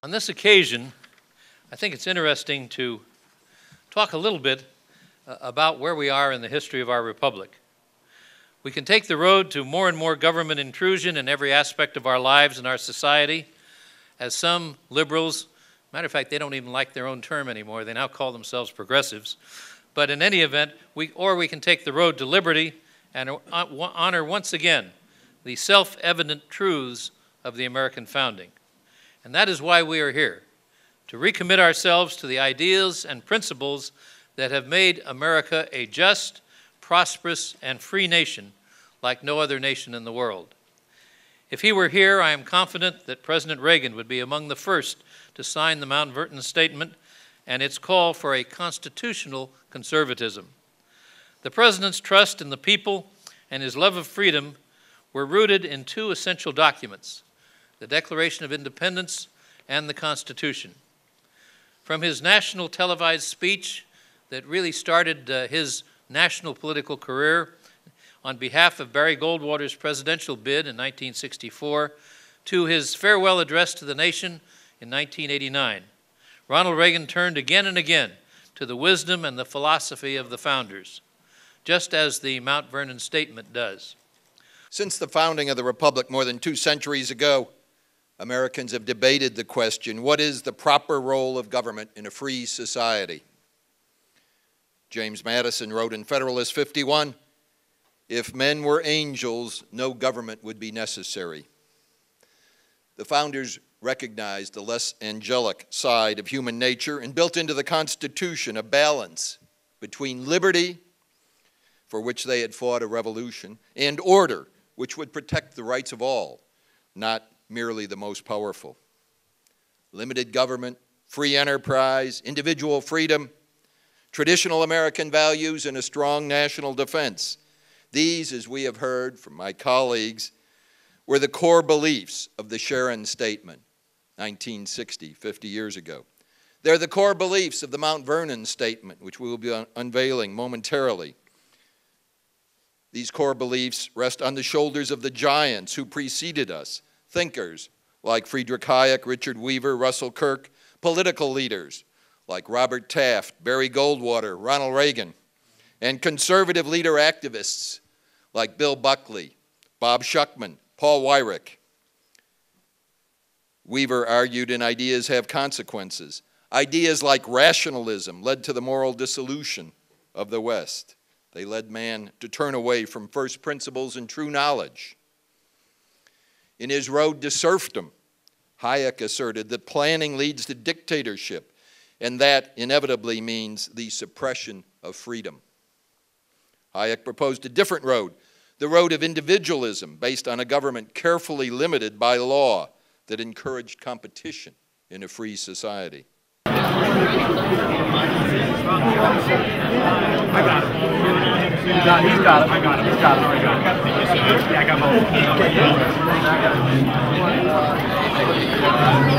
On this occasion, I think it's interesting to talk a little bit about where we are in the history of our republic. We can take the road to more and more government intrusion in every aspect of our lives and our society, as some liberals, matter of fact, they don't even like their own term anymore. They now call themselves progressives. But in any event, we can take the road to liberty and honor once again the self-evident truths of the American founding. And that is why we are here, to recommit ourselves to the ideals and principles that have made America a just, prosperous, and free nation like no other nation in the world. If he were here, I am confident that President Reagan would be among the first to sign the Mount Vernon Statement and its call for a constitutional conservatism. The President's trust in the people and his love of freedom were rooted in two essential documents: the Declaration of Independence and the Constitution. From his national televised speech that really started his national political career on behalf of Barry Goldwater's presidential bid in 1964 to his farewell address to the nation in 1989, Ronald Reagan turned again and again to the wisdom and the philosophy of the founders, just as the Mount Vernon Statement does. Since the founding of the Republic more than 2 centuries ago, Americans have debated the question, what is the proper role of government in a free society? James Madison wrote in Federalist 51, "If men were angels, no government would be necessary." The founders recognized the less angelic side of human nature and built into the Constitution a balance between liberty, for which they had fought a revolution, and order, which would protect the rights of all, not merely the most powerful. Limited government, free enterprise, individual freedom, traditional American values, and a strong national defense. These, as we have heard from my colleagues, were the core beliefs of the Sharon Statement, 1960, 50 years ago. They're the core beliefs of the Mount Vernon Statement, which we will be unveiling momentarily. These core beliefs rest on the shoulders of the giants who preceded us, thinkers like Friedrich Hayek, Richard Weaver, Russell Kirk, political leaders like Robert Taft, Barry Goldwater, Ronald Reagan, and conservative leader activists like Bill Buckley, Bob Schuckman, Paul Weyrich. Weaver argued in Ideas Have Consequences. Ideas like rationalism led to the moral dissolution of the West. They led man to turn away from first principles and true knowledge. In his Road to Serfdom, Hayek asserted that planning leads to dictatorship, and that inevitably means the suppression of freedom. Hayek proposed a different road, the road of individualism, based on a government carefully limited by law that encouraged competition in a free society. I got it. He's got it. I got it. He's got it. I got it. Yeah, I got both.